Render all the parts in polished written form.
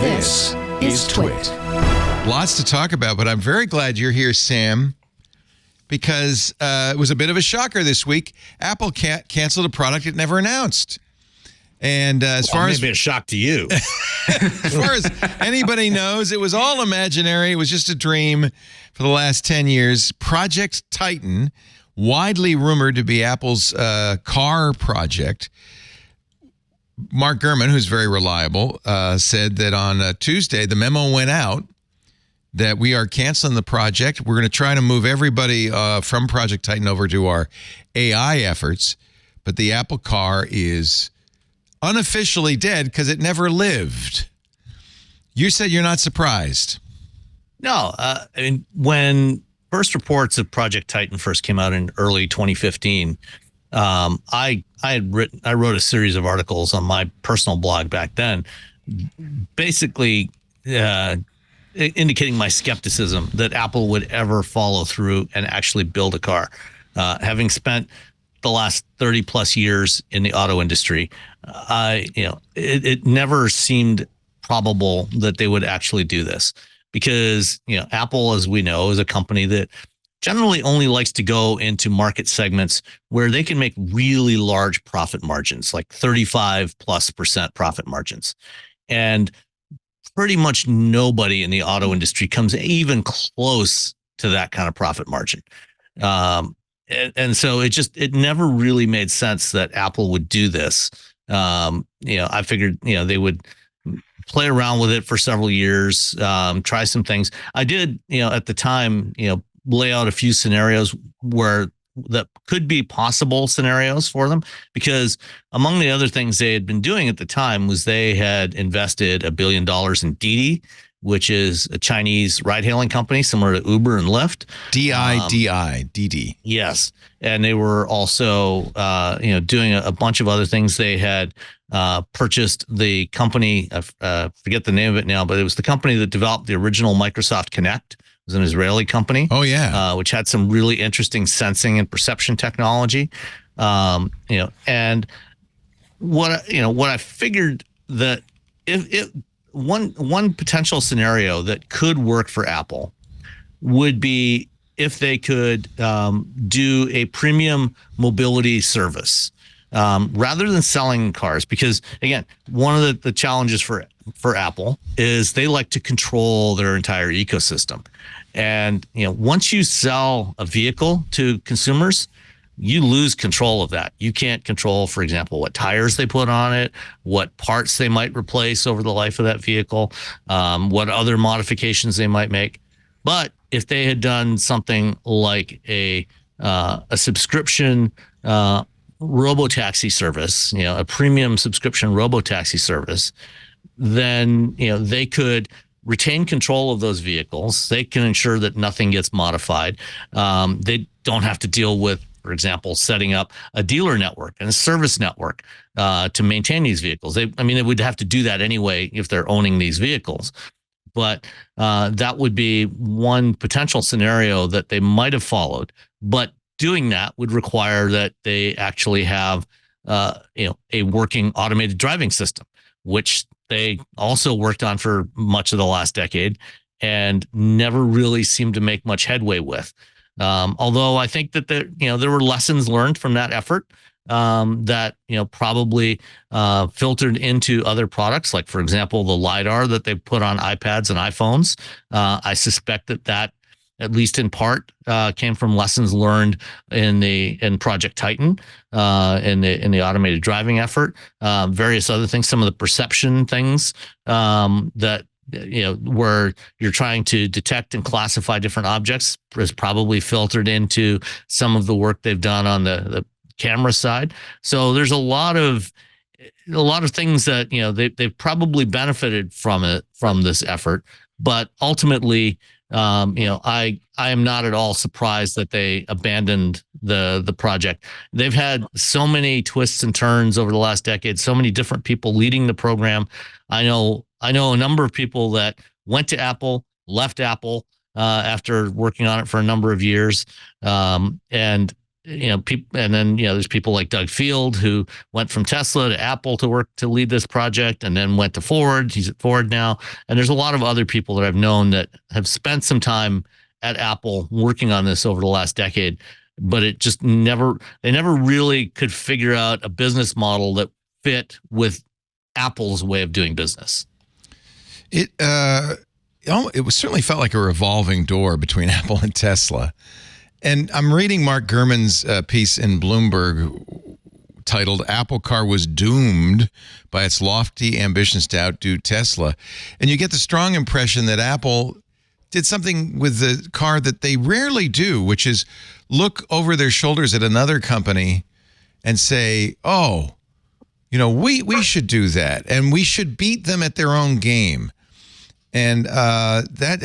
This is TWiT. Lots to talk about, but I'm very glad you're here, Sam, because it was a bit of a shocker this week. Apple canceled a product it never announced. And as far as maybe a shock to you, as far as anybody knows, it was all imaginary. It was just a dream for the last 10 years. Project Titan, widely rumored to be Apple's car project. Mark Gurman, who's very reliable, said that on Tuesday, the memo went out that we are canceling the project. We're going to try to move everybody from Project Titan over to our AI efforts. But the Apple car is unofficially dead because it never lived. You said you're not surprised. No, I mean, when first reports of Project Titan first came out in early 2015, I wrote a series of articles on my personal blog back then, basically indicating my skepticism that Apple would ever follow through and actually build a car. Having spent the last 30 plus years in the auto industry, it never seemed probable that they would actually do this because, Apple, as we know, is a company that generally only likes to go into market segments where they can make really large profit margins, like 35+% profit margins. And pretty much nobody in the auto industry comes even close to that kind of profit margin. And so it never really made sense that Apple would do this. I figured, they would play around with it for several years, try some things. I did, at the time, lay out a few scenarios that could be possible scenarios for them, because among the other things they had been doing at the time was they had invested $1 billion in Didi, which is a Chinese ride-hailing company similar to Uber and Lyft. Didi. Yes. And they were also, doing a bunch of other things. They had purchased the company, I forget the name of it now, but it was the company that developed the original Microsoft Kinect. It was an Israeli company. Oh, yeah. Which had some really interesting sensing and perception technology. And what I figured that if one potential scenario that could work for Apple would be if they could do a premium mobility service rather than selling cars. Because again, one of the challenges for Apple is they like to control their entire ecosystem. And once you sell a vehicle to consumers, you lose control of that. You can't control, for example, what tires they put on it, what parts they might replace over the life of that vehicle, what other modifications they might make. But if they had done something like a subscription robotaxi service, a premium subscription robotaxi service, then they could retain control of those vehicles. They can ensure that nothing gets modified. They don't have to deal with, for example, setting up a dealer network and a service network to maintain these vehicles. They would have to do that anyway if they're owning these vehicles. But that would be one potential scenario that they might have followed. But doing that would require that they actually have a working automated driving system, which they also worked on for much of the last decade and never really seemed to make much headway with. Although I think that there were lessons learned from that effort that probably filtered into other products, like, for example, the LiDAR that they put on iPads and iPhones. I suspect that at least in part came from lessons learned in Project Titan, in the automated driving effort. Various other things, some of the perception things that where you're trying to detect and classify different objects is probably filtered into some of the work they've done on the camera side. So there's a lot of things that they've probably benefited from this effort, but ultimately I am not at all surprised that they abandoned the project. They've had so many twists and turns over the last decade, so many different people leading the program. I know a number of people that went to Apple, left Apple after working on it for a number of years. And people, and then there's people like Doug Field who went from Tesla to Apple to work to lead this project, and then went to Ford. He's at Ford now, and there's a lot of other people that I've known that have spent some time at Apple working on this over the last decade, but it just they never really could figure out a business model that fit with Apple's way of doing business. It certainly felt like a revolving door between Apple and Tesla. And I'm reading Mark Gurman's piece in Bloomberg titled "Apple Car Was Doomed by Its Lofty Ambitions to Outdo Tesla." And you get the strong impression that Apple did something with the car that they rarely do, which is look over their shoulders at another company and say, oh, we should do that, and we should beat them at their own game. And that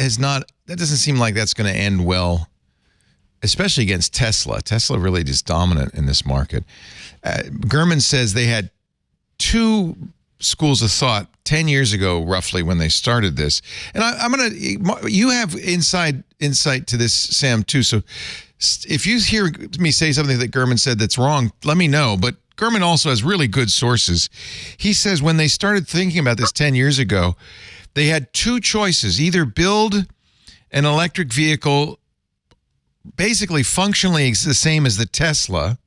doesn't seem like that's going to end well, especially against Tesla. Tesla really is dominant in this market. Gurman says they had two schools of thought 10 years ago, roughly, when they started this. And you have insight to this, Sam, too. So if you hear me say something that Gurman said that's wrong, let me know. But Gurman also has really good sources. He says when they started thinking about this 10 years ago, they had two choices: either build an electric vehicle basically functionally the same as the Tesla,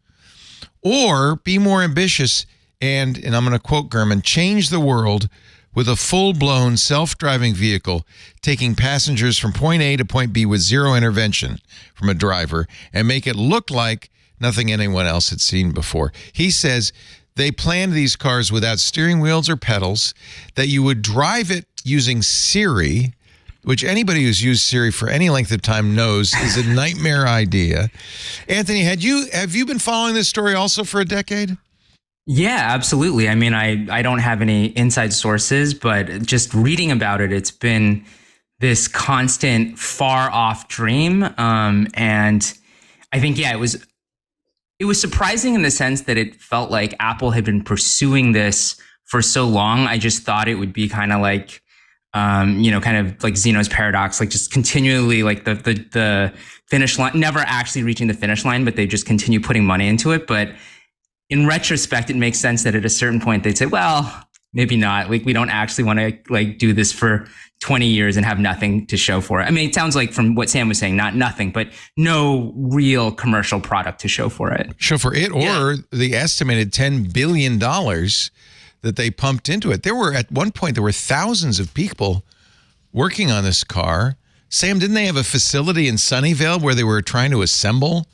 or be more ambitious and I'm going to quote Gurman, change the world with a full-blown self-driving vehicle taking passengers from point A to point B with zero intervention from a driver and make it look like nothing anyone else had seen before. He says they planned these cars without steering wheels or pedals, that you would drive it using Siri, which anybody who's used Siri for any length of time knows is a nightmare idea. Anthony, have you been following this story also for a decade? Yeah, absolutely. I mean, I don't have any inside sources, but just reading about it, it's been this constant far off dream. And I think, it was surprising in the sense that it felt like Apple had been pursuing this for so long. I just thought it would be kind of like, kind of like Zeno's paradox, like just continually like the finish line, never actually reaching the finish line, but they just continue putting money into it. But in retrospect, it makes sense that at a certain point they'd say, well, maybe not. Like, we don't actually want to like do this for 20 years and have nothing to show for it. I mean, it sounds like from what Sam was saying, not nothing, but no real commercial product to show for it. Or the estimated $10 billion that they pumped into it. At one point, there were thousands of people working on this car. Sam, didn't they have a facility in Sunnyvale where they were trying to assemble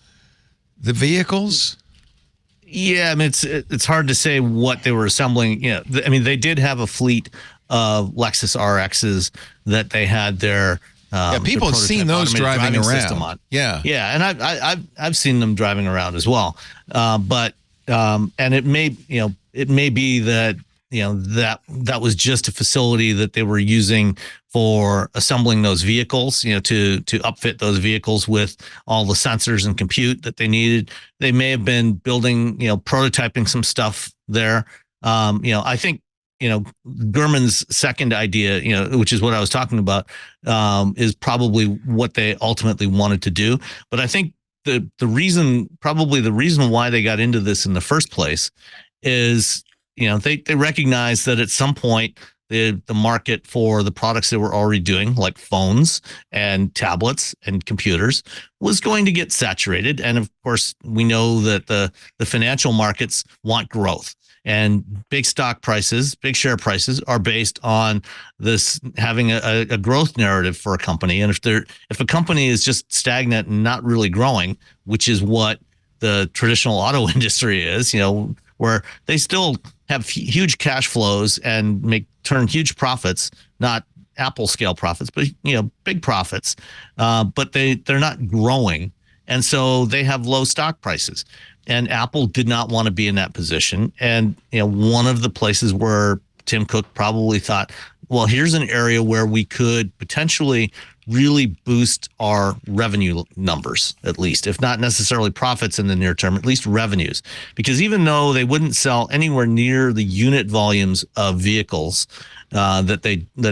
the vehicles? Yeah, I mean, it's hard to say what they were assembling. I mean, they did have a fleet of Lexus RXs that they had their people have seen those driving around on. Yeah, and I've seen them driving around as well. But it may be that that was just a facility that they were using for assembling those vehicles, to upfit those vehicles with all the sensors and compute that they needed. They may have been building, prototyping some stuff there. I think, Gurman's second idea, which is what I was talking about, is probably what they ultimately wanted to do. But I think the reason why they got into this in the first place is, they recognized that at some point the market for the products they were already doing, like phones and tablets and computers, was going to get saturated. And of course, we know that the financial markets want growth, and big stock prices, big share prices are based on this having a growth narrative for a company. And if a company is just stagnant and not really growing, which is what the traditional auto industry is, where they still have huge cash flows and turn huge profits, not Apple scale profits, but big profits. But they're not growing, and so they have low stock prices. And Apple did not want to be in that position. And one of the places where Tim Cook probably thought, well, here's an area where we could potentially really boost our revenue numbers, at least, if not necessarily profits in the near term, at least revenues. Because even though they wouldn't sell anywhere near the unit volumes of vehicles that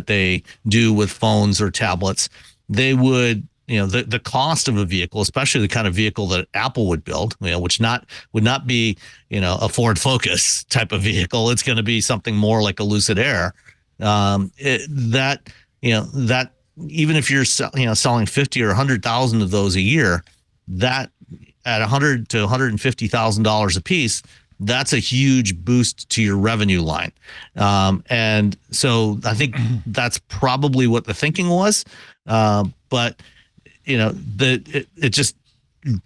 they do with phones or tablets, they would the cost of a vehicle, especially the kind of vehicle that Apple would build, which would not be, a Ford Focus type of vehicle. It's going to be something more like a Lucid Air. That even if you're selling 50 or 100,000 of those a year, that at $100,000 to $150,000 a piece, that's a huge boost to your revenue line. And so I think that's probably what the thinking was. But it just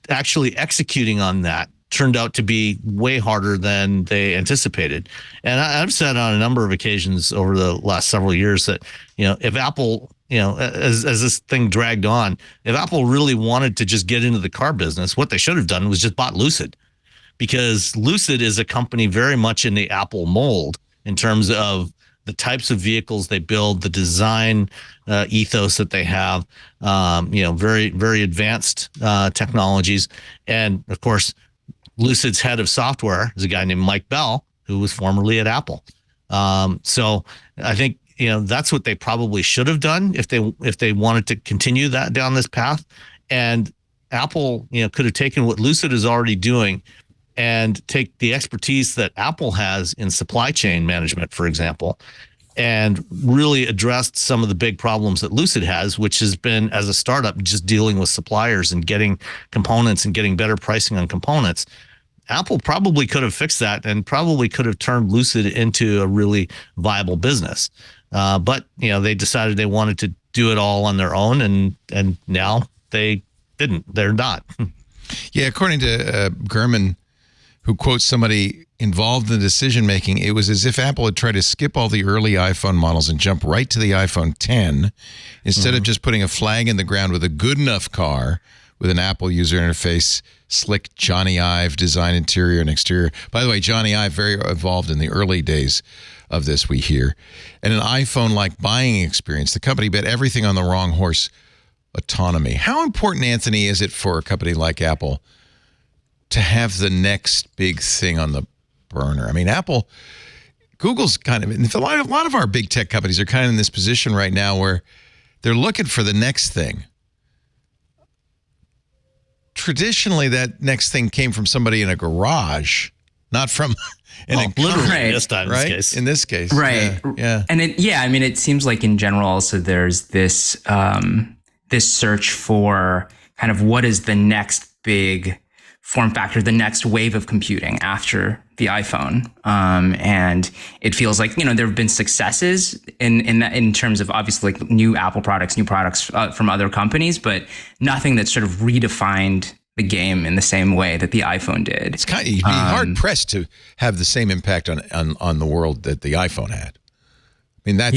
actually executing on that turned out to be way harder than they anticipated. And I've said on a number of occasions over the last several years that, if Apple, as this thing dragged on, if Apple really wanted to just get into the car business, what they should have done was just bought Lucid, because Lucid is a company very much in the Apple mold in terms of the types of vehicles they build, the design ethos that they have, very, very advanced technologies. And of course, Lucid's head of software is a guy named Mike Bell, who was formerly at Apple. So I think, that's what they probably should have done if they wanted to continue that down this path. And Apple, could have taken what Lucid is already doing and take the expertise that Apple has in supply chain management, for example, and really addressed some of the big problems that Lucid has, which has been, as a startup, just dealing with suppliers and getting components and getting better pricing on components. Apple probably could have fixed that and probably could have turned Lucid into a really viable business. But, they decided they wanted to do it all on their own, and now they didn't. They're not. Yeah, according to Gurman, who quotes somebody involved in the decision-making, it was as if Apple had tried to skip all the early iPhone models and jump right to the iPhone 10 instead of just putting a flag in the ground with a good enough car with an Apple user interface, slick Johnny Ive design interior and exterior. By the way, Johnny Ive very involved in the early days of this, we hear. And an iPhone-like buying experience. The company bet everything on the wrong horse, autonomy. How important, Anthony, is it for a company like Apple to have the next big thing on the burner? I mean, Google's kind of, a lot of our big tech companies are kind of in this position right now where they're looking for the next thing. Traditionally, that next thing came from somebody in a garage, not from an literally Right. this time, right? in this case. In this case. Right. Yeah. And it seems like in general also there's this this search for kind of what is the next big form factor, the next wave of computing after the iPhone. And it feels like, there have been successes in terms of obviously like new Apple products, new products from other companies, but nothing that sort of redefined the game in the same way that the iPhone did. It's kind of, you'd be hard pressed to have the same impact on the world that the iPhone had. I mean, I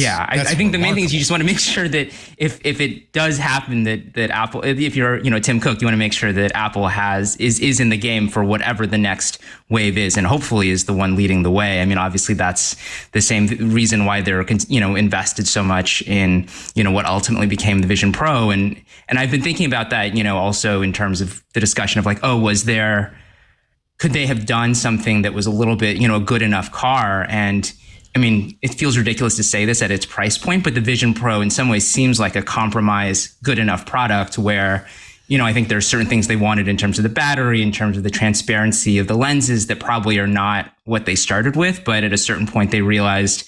think the main thing is you just want to make sure that if it does happen that Apple, if you're Tim Cook, you want to make sure that Apple is in the game for whatever the next wave is, and hopefully is the one leading the way. I mean, obviously that's the same reason why they're invested so much in what ultimately became the Vision Pro, and I've been thinking about that also in terms of the discussion of like, could they have done something that was a little bit a good enough car? And I mean, it feels ridiculous to say this at its price point, but the Vision Pro in some ways seems like a compromise good enough product where, I think there's certain things they wanted in terms of the battery, in terms of the transparency of the lenses that probably are not what they started with. But at a certain point, they realized,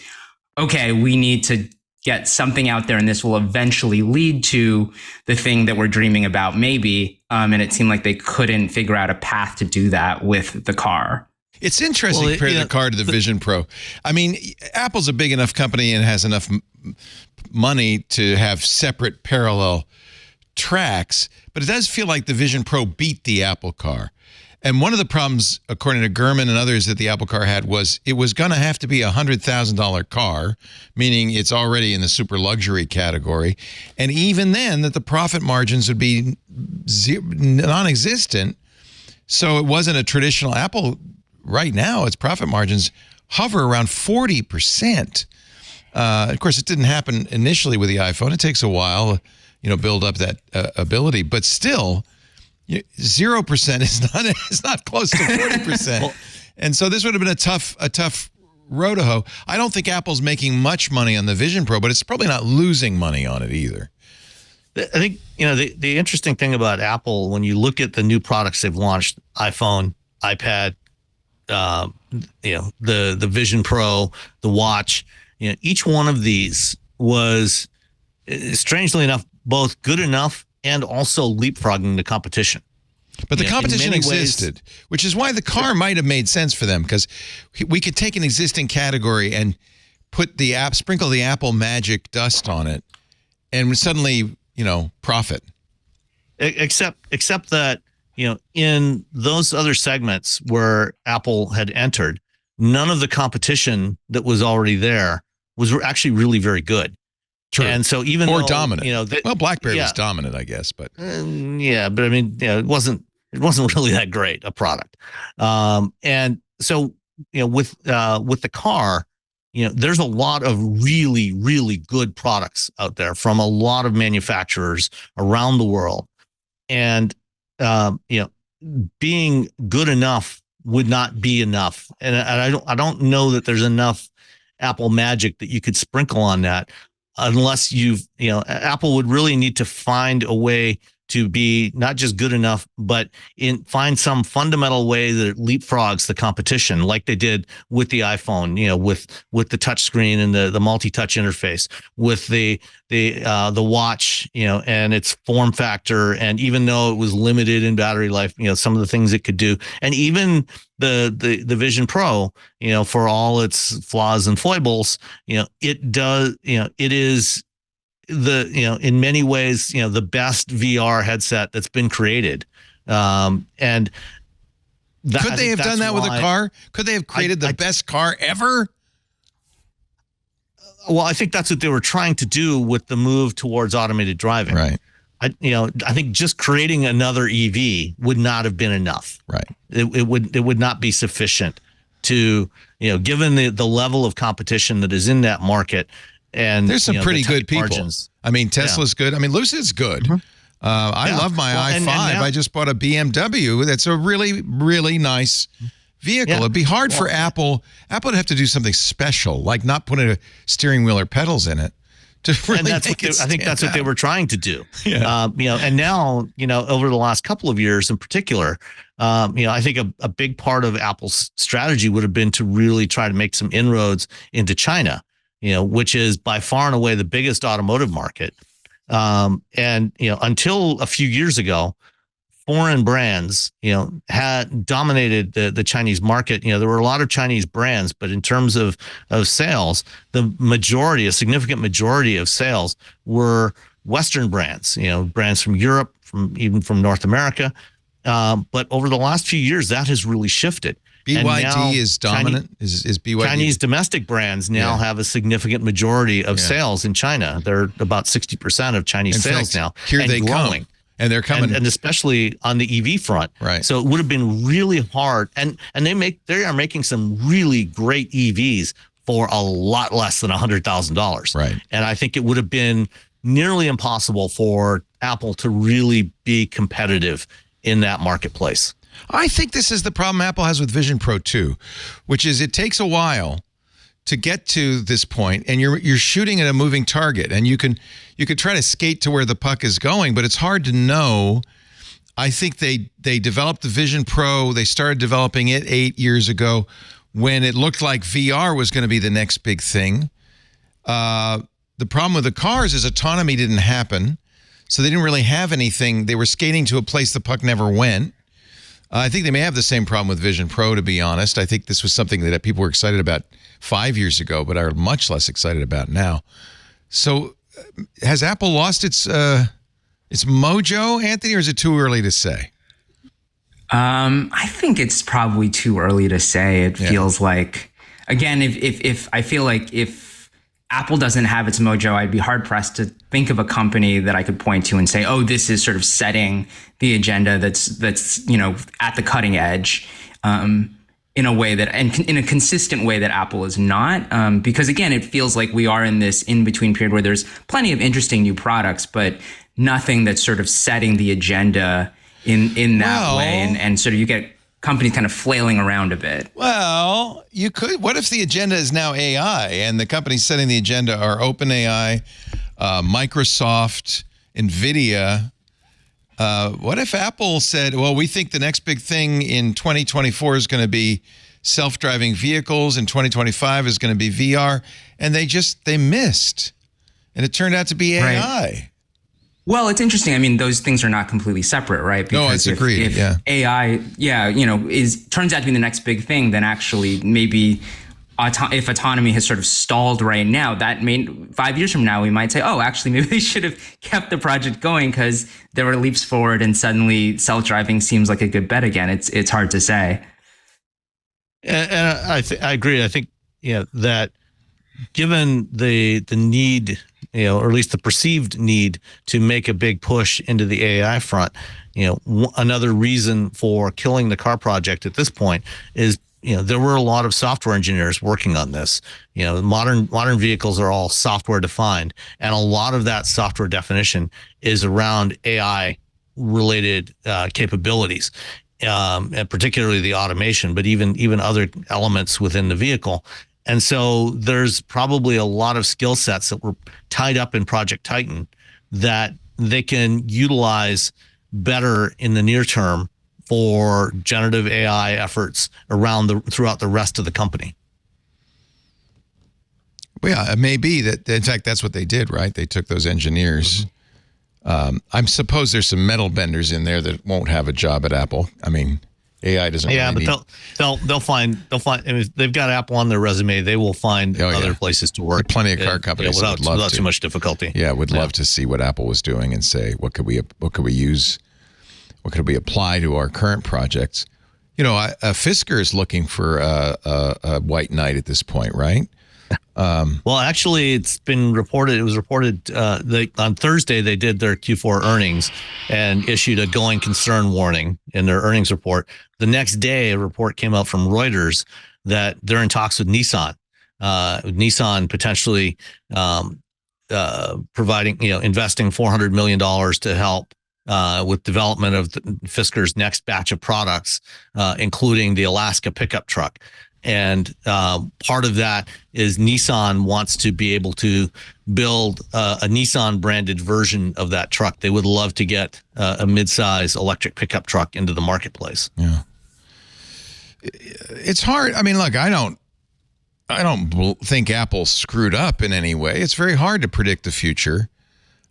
okay, we need to get something out there and this will eventually lead to the thing that we're dreaming about maybe. And it seemed like they couldn't figure out a path to do that with the car. It's interesting to compare the car to the Vision Pro. I mean, Apple's a big enough company and has enough money to have separate parallel tracks, but it does feel like the Vision Pro beat the Apple car. And one of the problems, according to Gurman and others, that the Apple car had was it was going to have to be a $100,000 car, meaning it's already in the super luxury category. And even then, that the profit margins would be non-existent. So it wasn't a traditional Apple. Right now, its profit margins hover around 40%. Of course, it didn't happen initially with the iPhone. It takes a while, build up that ability. But still, 0% is not close to 40%. And so this would have been a tough road to hoe. I don't think Apple's making much money on the Vision Pro, but it's probably not losing money on it either. I think, the interesting thing about Apple, when you look at the new products they've launched, iPhone, iPad, the Vision Pro, the watch, each one of these was, strangely enough, both good enough and also leapfrogging the competition. But the competition existed, which is why the car might have made sense for them, because we could take an existing category and sprinkle the Apple magic dust on it, and suddenly, profit. Except that, in those other segments where Apple had entered, none of the competition that was already there was actually really very good. True. And so even or though, dominant, BlackBerry was dominant, I guess, but but I mean, it wasn't really that great a product. And so, with the car, there's a lot of really, really good products out there from a lot of manufacturers around the world. And, being good enough would not be enough. And I don't know that there's enough Apple magic that you could sprinkle on that, unless Apple would really need to find a way to be not just good enough, but find some fundamental way that it leapfrogs the competition, like they did with the iPhone, with the touch screen and the multi-touch interface, with the watch, and its form factor. And even though it was limited in battery life, some of the things it could do, and even the Vision Pro, for all its flaws and foibles, it is in many ways, the best VR headset that's been created. And could they have done that with a car? Could they have created the best car ever? Well, I think that's what they were trying to do with the move towards automated driving. Right. I think just creating another EV would not have been enough. Right. It would not be sufficient to, given the level of competition that is in that market. And there's some pretty good people. Margins. I mean, Tesla's good. I mean, Lucid's good. Mm-hmm. I love my i5. And now, I just bought a BMW. That's a really, really nice vehicle. It'd be hard for Apple. Apple would have to do something special, like not put a steering wheel or pedals in it. To really I think that's what they were trying to do. Yeah. And now, over the last couple of years in particular, I think a big part of Apple's strategy would have been to really try to make some inroads into China, which is by far and away the biggest automotive market. And until a few years ago, foreign brands, had dominated the Chinese market. There were a lot of Chinese brands, but in terms of sales, a significant majority of sales were Western brands, brands from Europe, even from North America. But over the last few years, that has really shifted. BYD is dominant. Is BYD? Chinese domestic brands now have a significant majority of sales in China. They're about 60% of Chinese sales now. Here they growing. And they're coming, and especially on the EV front. Right. So it would have been really hard, and they are making some really great EVs for a lot less than $100,000. Right. And I think it would have been nearly impossible for Apple to really be competitive in that marketplace. I think this is the problem Apple has with Vision Pro 2, which is it takes a while to get to this point, and you're shooting at a moving target, and you could try to skate to where the puck is going, but it's hard to know. I think they developed the Vision Pro. They started developing it 8 years ago when it looked like VR was going to be the next big thing. The problem with the cars is autonomy didn't happen, so they didn't really have anything. They were skating to a place the puck never went. I think they may have the same problem with Vision Pro, to be honest. I think this was something that people were excited about 5 years ago, but are much less excited about now. So has Apple lost its mojo, Anthony, or is it too early to say? I think it's probably too early to say. It feels like, again, if I feel like if Apple doesn't have its mojo, I'd be hard pressed to think of a company that I could point to and say, oh, this is sort of setting the agenda that's at the cutting edge in a way that, and in a consistent way that Apple is not. Because again, it feels like we are in this in-between period where there's plenty of interesting new products, but nothing that's sort of setting the agenda in that way. And sort of you get companies kind of flailing around a bit. Well, you could. What if the agenda is now AI and the companies setting the agenda are OpenAI, Microsoft, NVIDIA. What if Apple said, well, we think the next big thing in 2024 is going to be self-driving vehicles, and 2025 is going to be VR, and they missed, and it turned out to be AI. Right. Well, it's interesting. I mean, those things are not completely separate, right? Because no, it's agreed. If AI, turns out to be the next big thing, then actually maybe if autonomy has sort of stalled right now, that may 5 years from now we might say, oh, actually maybe they should have kept the project going because there were leaps forward, and suddenly self-driving seems like a good bet again. It's hard to say. And I agree. I think that given the need, or at least the perceived need to make a big push into the AI front, another reason for killing the car project at this point is there were a lot of software engineers working on this. Modern vehicles are all software defined, and a lot of that software definition is around AI related capabilities. And particularly the automation, but even other elements within the vehicle. And so there's probably a lot of skill sets that were tied up in Project Titan that they can utilize better in the near term for generative AI efforts throughout the rest of the company. Well, yeah, it may be that, in fact, that's what they did, right? They took those engineers. Mm-hmm. I suppose there's some metal benders in there that won't have a job at Apple. I mean, AI doesn't. Yeah, really but they'll find. I mean, they've got Apple on their resume. They will find other places to work. Plenty of car companies without too much difficulty. Yeah, would love to see what Apple was doing and say, what could we use? What could we apply to our current projects? Fisker is looking for a white knight at this point, right? Well, actually, it's been reported. It was reported on Thursday they did their Q4 earnings and issued a going concern warning in their earnings report. The next day, a report came out from Reuters that they're in talks with Nissan. Nissan potentially providing, investing $400 million to help with development of Fisker's next batch of products, including the Alaska pickup truck. And part of that is Nissan wants to be able to build a Nissan branded version of that truck. They would love to get a midsize electric pickup truck into the marketplace. Yeah, it's hard. I mean, look, I don't think Apple screwed up in any way. It's very hard to predict the future,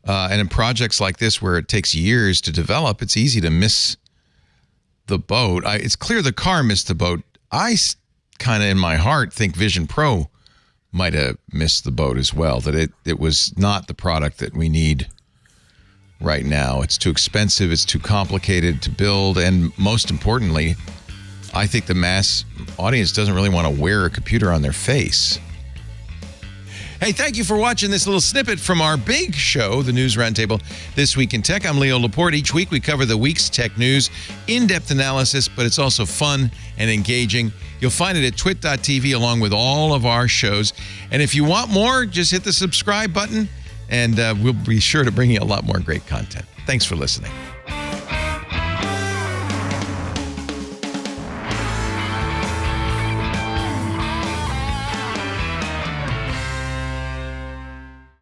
and in projects like this where it takes years to develop, it's easy to miss the boat. It's clear the car missed the boat. I kind of in my heart think Vision Pro might have missed the boat as well, that it was not the product that we need right now. It's too expensive, it's too complicated to build, and most importantly, I think the mass audience doesn't really want to wear a computer on their face. Hey, thank you for watching this little snippet from our big show, the News Roundtable This Week in Tech. I'm Leo Laporte. Each week we cover the week's tech news, in-depth analysis, but it's also fun and engaging. You'll find it at twit.tv along with all of our shows. And if you want more, just hit the subscribe button, and we'll be sure to bring you a lot more great content. Thanks for listening.